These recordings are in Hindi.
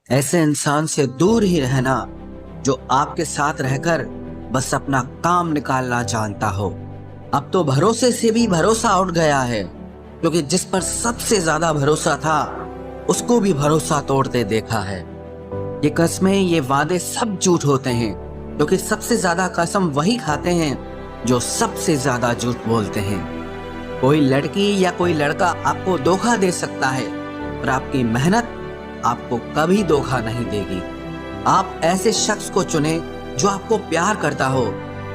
ऐसे इंसान से दूर ही रहना जो आपके साथ रहकर बस अपना काम निकालना जानता हो। अब तो भरोसे से भी भरोसा उठ गया है, क्योंकि जिस पर सबसे ज्यादा भरोसा था उसको भी भरोसा तोड़ते देखा है। ये कस्में, ये वादे सब झूठ होते हैं, क्योंकि सबसे ज्यादा कसम वही खाते हैं जो सबसे ज्यादा झूठ बोलते हैं। कोई लड़की या कोई लड़का आपको धोखा दे सकता है, पर आपकी मेहनत आपको कभी धोखा नहीं देगी। आप ऐसे शख्स को चुने जो आपको प्यार करता हो,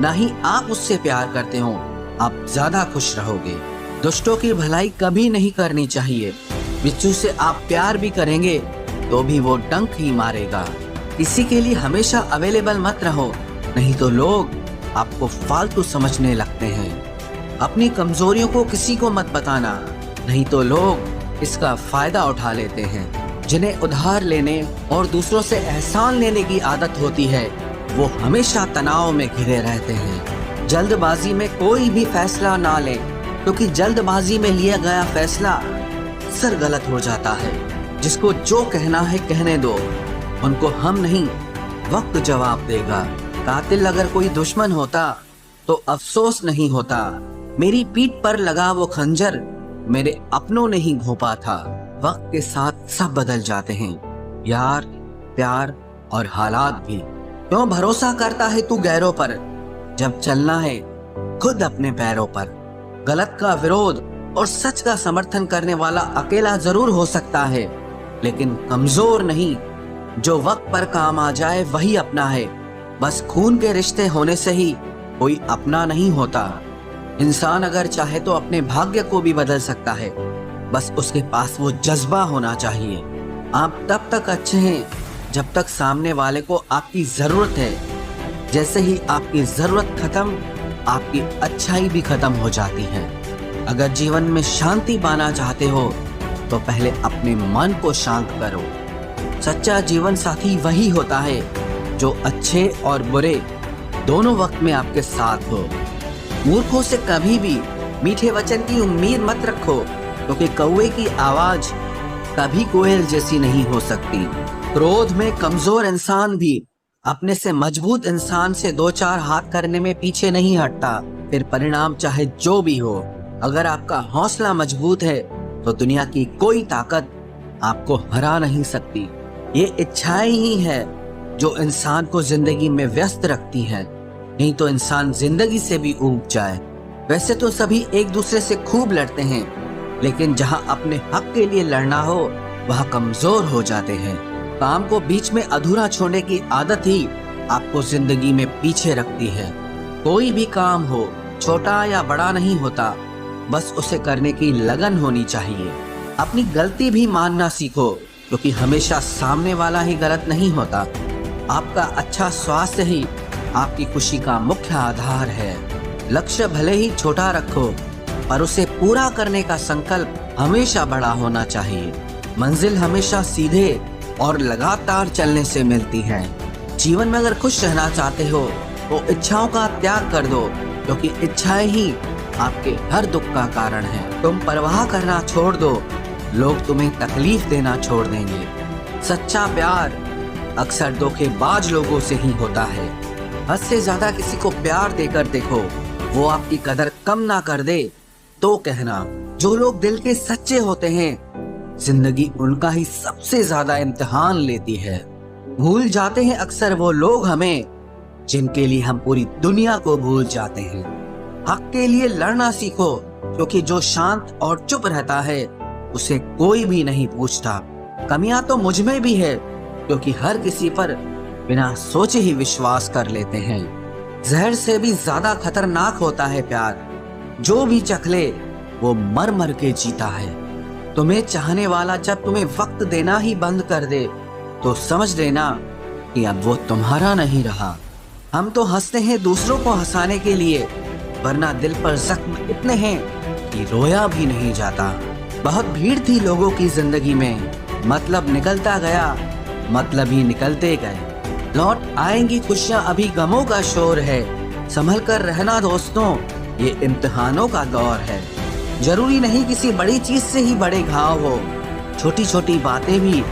ना ही आप उससे प्यार करते हो। आप ज्यादा खुश रहोगे। दुष्टों की भलाई कभी नहीं करनी चाहिए। बिच्छू से आप प्यार भी करेंगे तो भी वो डंक ही मारेगा। किसी के लिए हमेशा अवेलेबल मत रहो, नहीं तो लोग आपको फालतू समझने लगते हैं। अपनी कमजोरियों को किसी को मत बताना, नहीं तो लोग इसका फायदा उठा लेते हैं। जिन्हें उधार लेने और दूसरों से एहसान लेने की आदत होती है, वो हमेशा तनाव में घिरे रहते हैं। जल्दबाजी में कोई भी फैसला ना लें, क्योंकि जल्दबाजी में लिया गया फैसला अक्सर गलत हो जाता है। जिसको जो कहना है कहने दो, उनको हम नहीं वक्त जवाब देगा। कातिल अगर कोई दुश्मन होता तो अफसोस नहीं होता। मेरी पीठ पर लगा वो खंजर मेरे अपनों ने ही घोंपा था। वक्त के साथ सब बदल जाते हैं, यार, प्यार और हालात भी। क्यों भरोसा करता है तू गैरों पर, जब चलना है खुद अपने पैरों पर। गलत का विरोध और सच का समर्थन करने वाला अकेला जरूर हो सकता है, लेकिन कमजोर नहीं। जो वक्त पर काम आ जाए वही अपना है। बस खून के रिश्ते होने से ही कोई अपना नहीं होता। इंसान अगर चाहे तो अपने भाग्य को भी बदल सकता है, बस उसके पास वो जज्बा होना चाहिए। आप तब तक अच्छे हैं जब तक सामने वाले को आपकी जरूरत है। जैसे ही आपकी जरूरत खत्म, आपकी अच्छाई भी खत्म हो जाती है। अगर जीवन में शांति पाना चाहते हो तो पहले अपने मन को शांत करो। सच्चा जीवन साथी वही होता है जो अच्छे और बुरे दोनों वक्त में आपके साथ हो। मूर्खों से कभी भी मीठे वचन की उम्मीद मत रखो, क्योंकि कौवे की आवाज कभी कोयल जैसी नहीं हो सकती। क्रोध में कमजोर इंसान भी अपने से मजबूत इंसान से दो चार हाथ करने में पीछे नहीं हटता, फिर परिणाम चाहे जो भी हो। अगर आपका हौसला मजबूत है तो दुनिया की कोई ताकत आपको हरा नहीं सकती। ये इच्छाएं ही है जो इंसान को जिंदगी में व्यस्त रखती है, नहीं तो इंसान जिंदगी से भी ऊब जाए। वैसे तो सभी एक दूसरे से खूब लड़ते हैं, लेकिन जहां अपने हक के लिए लड़ना हो वहां कमजोर हो जाते हैं। काम को बीच में अधूरा छोड़ने की आदत ही आपको जिंदगी में पीछे रखती है। कोई भी काम हो, छोटा या बड़ा नहीं होता, बस उसे करने की लगन होनी चाहिए। अपनी गलती भी मानना सीखो, क्योंकि हमेशा सामने वाला ही गलत नहीं होता। आपका अच्छा स्वास्थ्य ही आपकी खुशी का मुख्य आधार है। लक्ष्य भले ही छोटा रखो, पर उसे पूरा करने का संकल्प हमेशा बड़ा होना चाहिए। मंजिल हमेशा सीधे और लगातार चलने से मिलती है। जीवन में अगर खुश रहना चाहते हो तो इच्छाओं का त्याग कर दो, क्योंकि इच्छाएं ही आपके हर दुख का कारण है। तुम परवाह करना छोड़ दो, लोग तुम्हें तकलीफ देना छोड़ देंगे। सच्चा प्यार अक्सर धोखेबाज लोगों से ही होता है। हद से ज्यादा किसी को प्यार देकर देखो, वो आपकी कदर कम ना कर दे तो कहना। जो लोग दिल के सच्चे होते हैं, जिंदगी उनका ही सबसे ज्यादा इम्तिहान लेती है। भूल जाते हैं अक्सर वो लोग हमें जिनके लिए हम पूरी दुनिया को भूल जाते हैं। हक के लिए लड़ना सीखो, क्योंकि जो शांत और चुप रहता है उसे कोई भी नहीं पूछता। कमियां तो मुझ में भी है, क्योंकि हर किसी पर बिना सोचे ही विश्वास कर लेते हैं। जहर से भी ज्यादा खतरनाक होता है प्यार। जो भी चख ले वो मर मर के जीता है। तुम्हें चाहने वाला जब तुम्हें वक्त देना ही बंद कर दे तो समझ लेना कि अब वो तुम्हारा नहीं रहा। हम तो हंसते हैं दूसरों को हंसाने के लिए, वरना दिल पर जख्म इतने हैं कि रोया भी नहीं जाता। बहुत भीड़ थी लोगों की जिंदगी में, मतलब निकलता गया, मतलब ही निकलते गए। लौट आएंगी खुशियां, अभी गमों का शोर है। संभल कर रहना दोस्तों, ये इम्तिहानों का दौर है। जरूरी नहीं किसी बड़ी चीज से ही बड़े घाव हो, छोटी छोटी बातें भी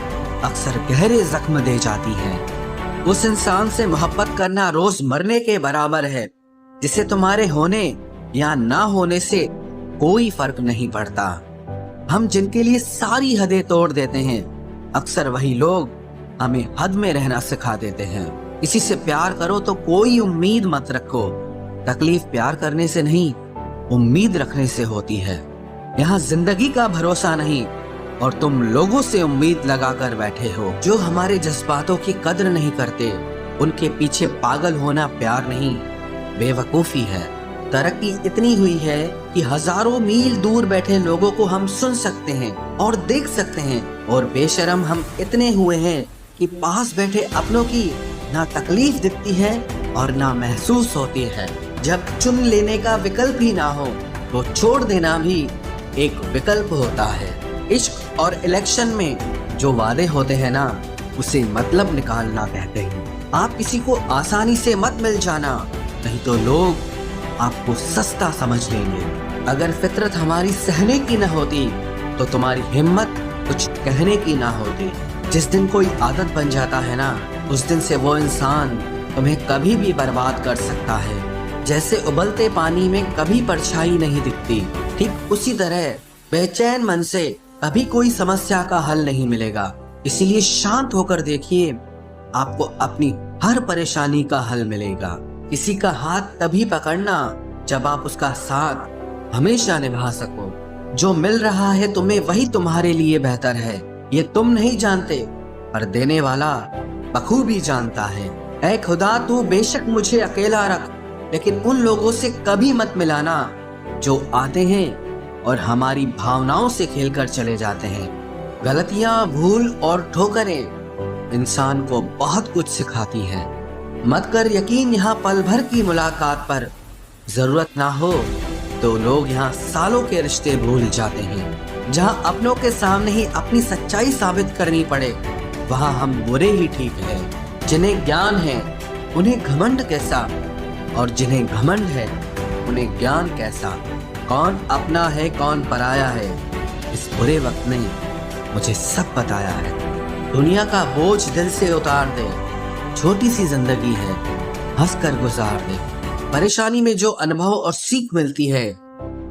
अक्सर गहरे जख्म दे जाती है। उस इंसान से मोहब्बत करना रोज मरने के बराबर है, जिसे तुम्हारे होने या ना होने से कोई फर्क नहीं पड़ता। हम जिनके लिए सारी हदें तोड़ देते हैं, अक्सर वही लोग हमें हद में रहना सिखा देते हैं। किसी से प्यार करो तो कोई उम्मीद मत रखो। तकलीफ प्यार करने से नहीं, उम्मीद रखने से होती है। यहाँ जिंदगी का भरोसा नहीं और तुम लोगों से उम्मीद लगाकर बैठे हो जो हमारे जज्बातों की कद्र नहीं करते। उनके पीछे पागल होना प्यार नहीं, बेवकूफी है। तरक्की इतनी हुई है कि हजारों मील दूर बैठे लोगों को हम सुन सकते हैं और देख सकते हैं, और बेशरम हम इतने हुए हैं कि पास बैठे अपनों की ना तकलीफ दिखती है और ना महसूस होती है। जब चुन लेने का विकल्प ही ना हो तो छोड़ देना भी एक विकल्प होता है। इश्क और इलेक्शन में जो वादे होते हैं ना, उसे मतलब निकालना कहते हैं। आप किसी को आसानी से मत मिल जाना, नहीं तो लोग आपको सस्ता समझ लेंगे। अगर फितरत हमारी सहने की न होती तो तुम्हारी हिम्मत कुछ कहने की ना होती। जिस दिन कोई आदत बन जाता है ना, उस दिन से वो इंसान तुम्हें कभी भी बर्बाद कर सकता है। जैसे उबलते पानी में कभी परछाई नहीं दिखती, ठीक उसी तरह बेचैन मन से कभी कोई समस्या का हल नहीं मिलेगा। इसीलिए शांत होकर देखिए, आपको अपनी हर परेशानी का हल मिलेगा। किसी का हाथ तभी पकड़ना जब आप उसका साथ हमेशा निभा सको। जो मिल रहा है तुम्हें वही तुम्हारे लिए बेहतर है, ये तुम नहीं जानते पर देने वाला बखूबी जानता है। ऐ खुदा, तू बेशक मुझे अकेला रख, लेकिन उन लोगों से कभी मत मिलाना जो आते हैं और हमारी भावनाओं से खेलकर चले जाते हैं। गलतियां, भूल और ठोकरें इंसान को बहुत कुछ सिखाती हैं। मत कर यकीन यहाँ पल भर की मुलाकात पर, जरूरत ना हो तो लोग यहाँ सालों के रिश्ते भूल जाते हैं। जहाँ अपनों के सामने ही अपनी सच्चाई साबित करनी पड़े, वहाँ हम बुरे ही ठीक है। जिन्हें ज्ञान है उन्हें घमंड कैसा, और जिन्हें घमंड है उन्हें ज्ञान कैसा। कौन अपना है कौन पराया है, इस बुरे वक्त ने मुझे सब बताया है। दुनिया का बोझ दिल से उतार दे, छोटी सी जिंदगी है, हंस कर गुजार दे। परेशानी में जो अनुभव और सीख मिलती है,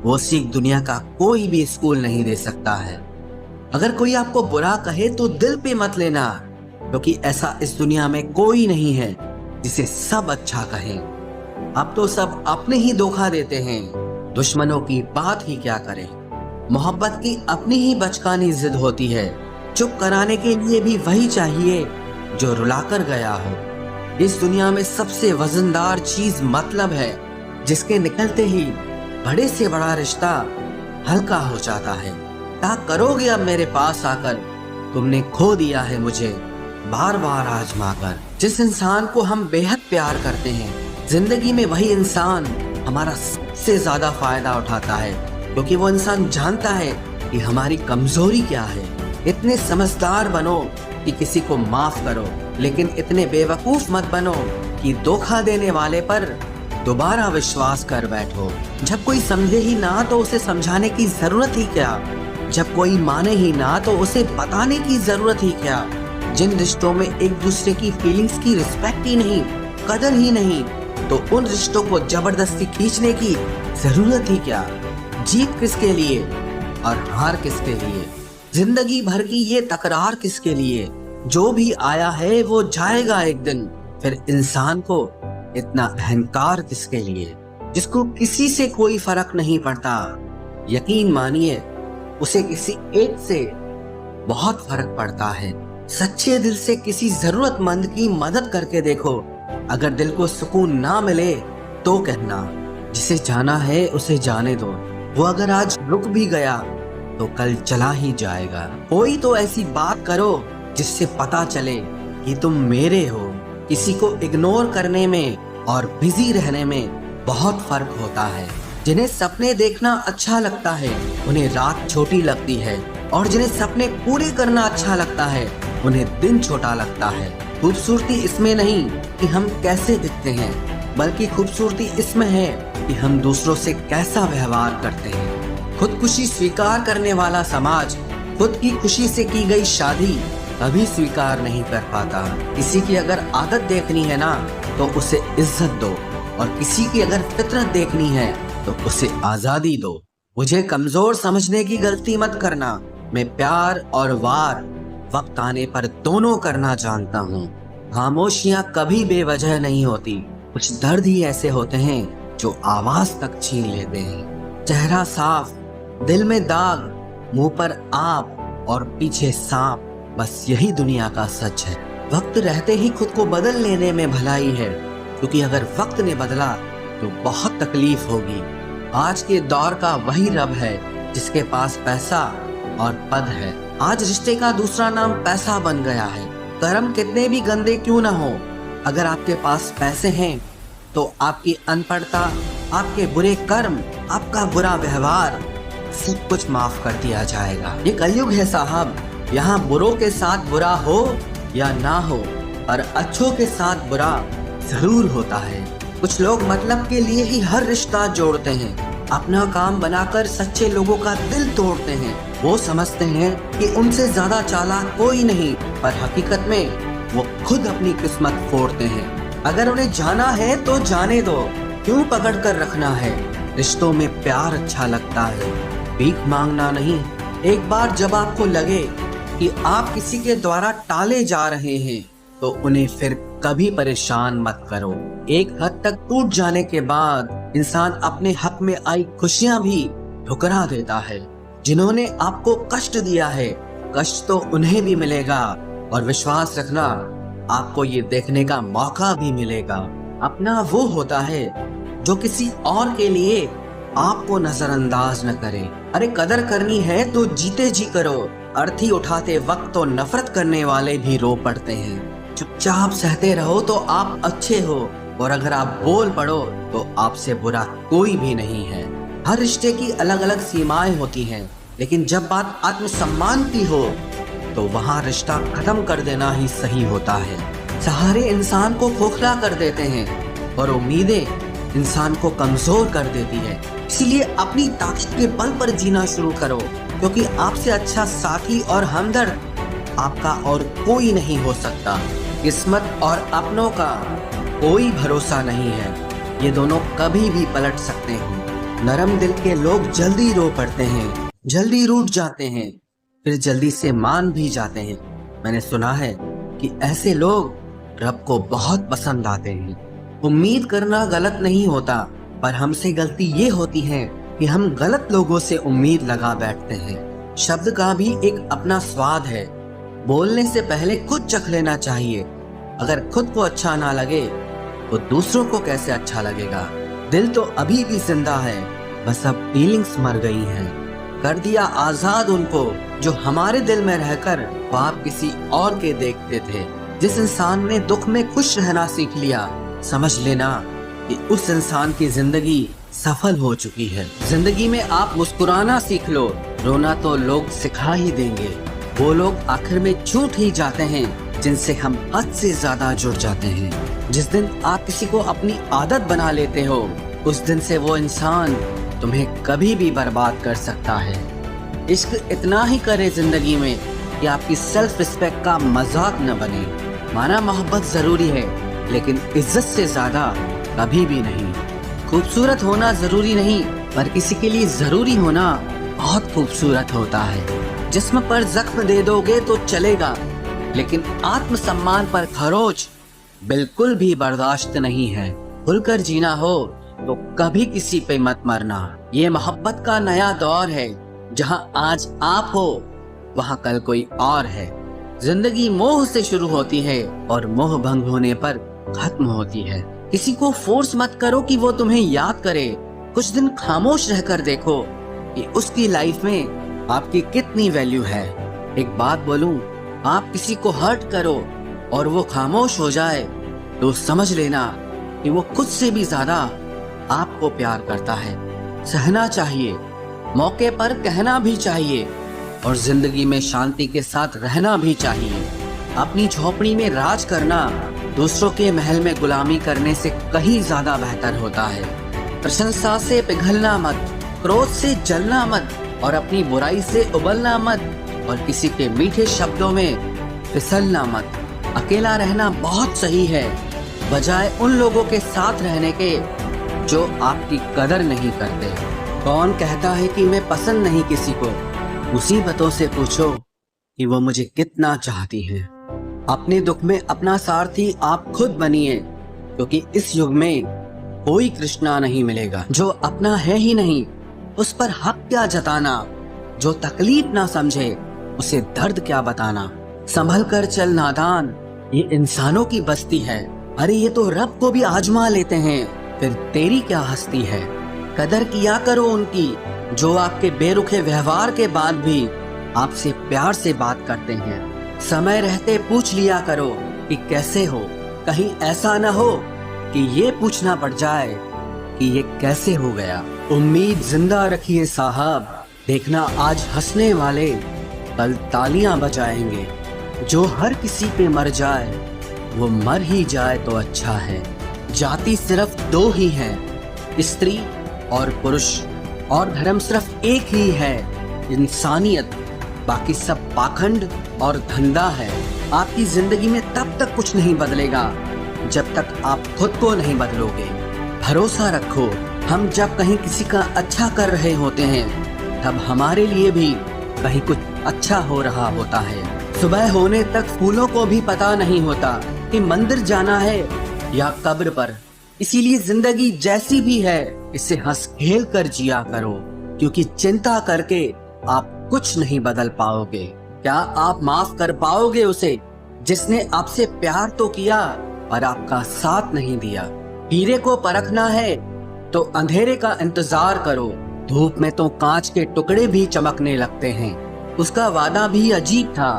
वो सीख दुनिया का कोई भी स्कूल नहीं दे सकता है। अगर कोई आपको बुरा कहे तो दिल पे मत लेना, क्योंकि ऐसा इस दुनिया में कोई नहीं है जिसे सब अच्छा कहें। अब तो सब अपने ही धोखा देते हैं, दुश्मनों की बात ही क्या करें। मोहब्बत की अपनी ही बचकानी जिद होती है, चुप कराने के लिए भी वही चाहिए जो रुलाकर गया हो। इस दुनिया में सबसे वजनदार चीज मतलब है, जिसके निकलते ही बड़े से बड़ा रिश्ता हल्का हो जाता है। क्या करोगे अब मेरे पास आकर, तुमने खो दिया है मुझे बार बार आजमा कर। जिस इंसान को हम बेहद प्यार करते हैं, जिंदगी में वही इंसान हमारा सबसे ज्यादा फायदा उठाता है, क्योंकि वो इंसान जानता है कि हमारी कमजोरी क्या है। इतने समझदार बनो कि किसी को माफ करो, लेकिन इतने बेवकूफ मत बनो कि धोखा देने वाले पर दोबारा विश्वास कर बैठो। जब कोई समझे ही ना तो उसे समझाने की जरूरत ही क्या, जब कोई माने ही ना तो उसे बताने की जरूरत ही क्या। जिन रिश्तों में एक दूसरे की फीलिंग्स की रिस्पेक्ट ही नहीं, कदर ही नहीं, तो उन रिश्तों को जबरदस्ती खींचने की जरूरत ही क्या। जीत किसके लिए और हार किसके लिए, जिंदगी भर की ये तकरार किसके लिए। जो भी आया है वो जाएगा एक दिन, फिर इंसान को इतना अहंकार किसके लिए, जिसको किसी से कोई फर्क नहीं पड़ता। यकीन मानिए, उसे किसी एक से बहुत फर्क पड़ता है। सच्चे दिल से किसी जरूरतमंद की मदद करके देखो, अगर दिल को सुकून ना मिले तो कहना, जिसे जाना है उसे जाने दो। वो अगर आज रुक भी गया तो कल चला ही जाएगा। कोई तो ऐसी बात करो जिससे पता चले कि तुम मेरे हो। किसी को इग्नोर करने में और बिजी रहने में बहुत फर्क होता है। जिन्हें सपने देखना अच्छा लगता है उन्हें रात छोटी लगती है, और जिन्हें सपने पूरे करना अच्छा लगता है उन्हें दिन छोटा लगता है। खूबसूरती इसमें नहीं कि हम कैसे दिखते हैं, बल्कि खूबसूरती इसमें है कि हम दूसरों से कैसा व्यवहार करते हैं। खुदकुशी स्वीकार करने वाला समाज, खुद की खुशी से की गई शादी कभी स्वीकार नहीं कर पाता। किसी की अगर आदत देखनी है ना तो उसे इज्जत दो, और किसी की अगर फितरत देखनी है तो उसे आजादी दो। मुझे कमजोर समझने की गलती मत करना। मैं प्यार और वार वक्त आने पर दोनों करना जानता हूँ। खामोशियां कभी बेवजह नहीं होती। कुछ दर्द ही ऐसे होते हैं जो आवाज तक छीन लेते हैं। चेहरा साफ, दिल में दाग, मुंह पर आप और पीछे सांप, बस यही दुनिया का सच है। वक्त रहते ही खुद को बदल लेने में भलाई है, क्योंकि अगर वक्त ने बदला तो बहुत तकलीफ होगी। आज के दौर का वही रब है जिसके पास पैसा और पद है। आज रिश्ते का दूसरा नाम पैसा बन गया है। कर्म कितने भी गंदे क्यों ना हो, अगर आपके पास पैसे हैं तो आपकी अनपढ़ता, आपके बुरे कर्म, आपका बुरा व्यवहार सब कुछ माफ कर दिया जाएगा। ये कलयुग है साहब, यहाँ बुरों के साथ बुरा हो या ना हो, पर अच्छों के साथ बुरा जरूर होता है। कुछ लोग मतलब के लिए ही हर रिश्ता जोड़ते हैं, अपना काम बनाकर सच्चे लोगों का दिल तोड़ते हैं। वो समझते हैं कि उनसे ज्यादा चालाक कोई नहीं, पर हकीकत में वो खुद अपनी किस्मत फोड़ते हैं। अगर उन्हें जाना है तो जाने दो, क्यों पकड़ कर रखना है। रिश्तों में प्यार अच्छा लगता है, भीख मांगना नहीं। एक बार जब आपको लगे कि आप किसी के द्वारा टाले जा रहे हैं तो उन्हें फिर कभी परेशान मत करो। एक हद तक टूट जाने के बाद इंसान अपने हक में आई खुशियां भी ठुकरा देता है। जिन्होंने आपको कष्ट दिया है, कष्ट तो उन्हें भी मिलेगा, और विश्वास रखना आपको ये देखने का मौका भी मिलेगा। अपना वो होता है जो किसी और के लिए आपको नजरअंदाज न करे। अरे कदर करनी है तो जीते जी करो। अर्थी उठाते वक्त तो नफरत करने वाले भी रो पड़ते हैं। चुपचाप सहते रहो तो आप अच्छे हो, और अगर आप बोल पड़ो तो आपसे बुरा कोई भी नहीं है। हर रिश्ते की अलग अलग सीमाएं होती हैं, लेकिन जब बात आत्मसम्मान की हो तो वहाँ रिश्ता खत्म कर देना ही सही होता है। सहारे इंसान को खोखला कर देते हैं और उम्मीदें इंसान को कमजोर कर देती है। इसीलिए अपनी ताकत के बल पर जीना शुरू करो, क्योंकि आपसे अच्छा साथी और हमदर्द आपका और कोई नहीं हो सकता। किस्मत और अपनों का कोई भरोसा नहीं है, ये दोनों कभी भी पलट सकते हैं। नरम दिल के लोग जल्दी रो पड़ते हैं, जल्दी रूठ जाते हैं, फिर जल्दी से मान भी जाते हैं। मैंने सुना है कि ऐसे लोग रब को बहुत पसंद आते हैं। उम्मीद करना गलत नहीं होता, पर हमसे गलती ये होती है कि हम गलत लोगों से उम्मीद लगा बैठते हैं। शब्द का भी एक अपना स्वाद है, बोलने से पहले खुद चख लेना चाहिए। अगर खुद को अच्छा ना लगे तो दूसरों को कैसे अच्छा लगेगा। दिल तो अभी भी जिंदा है, बस अब फीलिंग्स मर गई हैं। कर दिया आजाद उनको जो हमारे दिल में रहकर ख्वाब किसी और के देखते थे। जिस इंसान ने दुख में खुश रहना सीख लिया, समझ लेना कि उस इंसान की जिंदगी सफल हो चुकी है। जिंदगी में आप मुस्कुराना सीख लो, रोना तो लोग सिखा ही देंगे। वो लोग आखिर में छूट ही जाते हैं जिनसे हम हद से ज्यादा जुड़ जाते हैं। जिस दिन आप किसी को अपनी आदत बना लेते हो, उस दिन से वो इंसान तुम्हें कभी भी बर्बाद कर सकता है। इश्क इतना ही करे जिंदगी में कि आपकी सेल्फ रिस्पेक्ट का मजाक न बने। माना मोहब्बत जरूरी है, लेकिन इज्जत से ज्यादा कभी भी नहीं। खूबसूरत होना जरूरी नहीं, पर किसी के लिए जरूरी होना बहुत खूबसूरत होता है। जिस्म पर जख्म दे दोगे तो चलेगा, लेकिन आत्मसम्मान पर खरोच बिल्कुल भी बर्दाश्त नहीं है। खुलकर जीना हो तो कभी किसी पे मत मरना। ये मोहब्बत का नया दौर है, जहां आज आप हो वहां कल कोई और है। जिंदगी मोह से शुरू होती है और मोह भंग होने पर खत्म होती है। किसी को फोर्स मत करो कि वो तुम्हें याद करे। कुछ दिन खामोश रहकर देखो कि उसकी लाइफ में आपकी कितनी वैल्यू है। एक बात बोलूं, आप किसी को हर्ट करो और वो खामोश हो जाए तो समझ लेना कि वो खुद से भी ज्यादा आपको प्यार करता है। सहना चाहिए, मौके पर कहना भी चाहिए, और जिंदगी में शांति के साथ रहना भी चाहिए। अपनी झोपड़ी में राज करना दूसरों के महल में गुलामी करने से कहीं ज्यादा बेहतर होता है। प्रशंसा से पिघलना मत, क्रोध से जलना मत, और अपनी बुराई से उबलना मत, और किसी के मीठे शब्दों में फिसलना मत। अकेला रहना बहुत सही है, बजाय उन लोगों के साथ रहने के जो आपकी कदर नहीं करते। कौन कहता है कि मैं पसंद नहीं किसी को? मुसीबतों से पूछो कि वो मुझे कितना चाहती है। अपने दुख में अपना सारथी आप खुद बनिए, क्योंकि इस युग में कोई कृष्णा नहीं मिलेगा। जो अपना है ही नहीं, उस पर हक क्या जताना? जो तकलीफ ना समझे, उसे दर्द क्या बताना? संभल कर चल नादान, ये इंसानों की बस्ती है। अरे ये तो रब को भी आजमा लेते हैं, फिर तेरी क्या हस्ती है? कदर किया करो उनकी जो आपके बेरुखे व्यवहार के बाद भी आपसे प्यार से बात करते हैं। समय रहते पूछ लिया करो कि कैसे हो, कहीं ऐसा न हो कि ये पूछना पड़ जाए कि ये कैसे हो गया। उम्मीद जिंदा रखिए साहब, देखना आज हंसने वाले कल तालियां बजाएंगे। जो हर किसी पे मर जाए वो मर ही जाए तो अच्छा है। जाति सिर्फ दो ही हैं, स्त्री और पुरुष, और धर्म सिर्फ एक ही है, इंसानियत। बाकी सब पाखंड और धंधा है। आपकी जिंदगी में तब तक कुछ नहीं बदलेगा जब तक आप खुद को नहीं बदलोगे। भरोसा रखो, हम जब कहीं किसी का अच्छा कर रहे होते हैं तब हमारे लिए भी कहीं कुछ अच्छा हो रहा होता है। सुबह होने तक फूलों को भी पता नहीं होता कि मंदिर जाना है या कब्र पर। इसीलिए जिंदगी जैसी भी है इसे हंस खेल कर जिया करो, क्योंकि चिंता करके आप कुछ नहीं बदल पाओगे। क्या आप माफ कर पाओगे उसे जिसने आपसे प्यार तो किया पर आपका साथ नहीं दिया? हीरे को परखना है तो अंधेरे का इंतजार करो, धूप में तो कांच के टुकड़े भी चमकने लगते हैं। उसका वादा भी अजीब था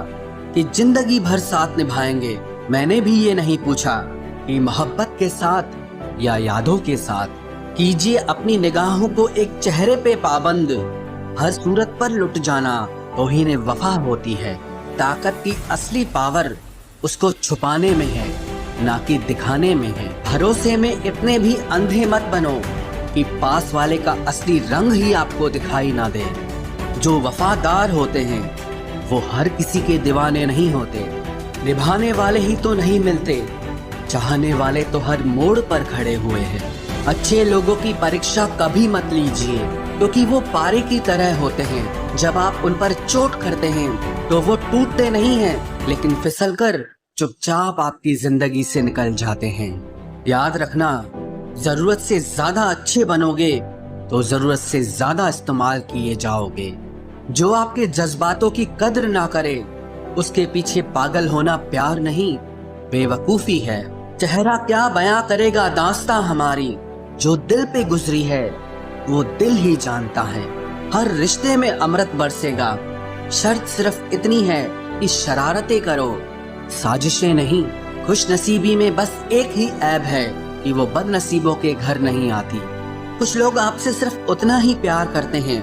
कि जिंदगी भर साथ निभाएंगे। मैंने भी ये नहीं पूछा कि मोहब्बत के साथ या यादों के साथ। कीजिए अपनी निगाहों को एक चेहरे पे पाबंद, हर सूरत पर लुट जाना तौहीन वफा होती है। ताकत की असली पावर उसको छुपाने में है, ना कि दिखाने में है। भरोसे में इतने भी अंधे मत बनो कि पास वाले का असली रंग ही आपको दिखाई ना दे। जो वफादार होते हैं वो हर किसी के दीवाने नहीं होते। निभाने वाले ही तो नहीं मिलते, चाहने वाले तो हर मोड़ पर खड़े हुए हैं। अच्छे लोगों की परीक्षा कभी मत लीजिए, क्योंकि वो पारे की तरह होते हैं। जब आप उन पर चोट करते हैं तो वो टूटते नहीं हैं, लेकिन फिसलकर चुपचाप आपकी जिंदगी से निकल जाते हैं। याद रखना, जरूरत से ज्यादा अच्छे बनोगे तो जरूरत से ज्यादा इस्तेमाल किए जाओगे। जो आपके जज्बातों की कद्र ना करे उसके पीछे पागल होना प्यार नहीं, बेवकूफी है। चेहरा क्या बयां करेगा दास्तां हमारी, जो दिल पे गुजरी है वो दिल ही जानता है। हर रिश्ते में अमृत बरसेगा, शर्त सिर्फ इतनी है कि शरारतें करो, साजिशें नहीं। खुश नसीबी में बस एक ही ऐब है कि वो बदनसीबों के घर नहीं आती। कुछ लोग आपसे सिर्फ उतना ही प्यार करते हैं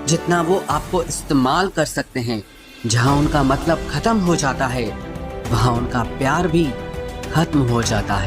जितना वो आपको इस्तेमाल कर सकते हैं। जहाँ उनका मतलब खत्म हो जाता है वहाँ उनका प्यार भी खत्म हो जाता है।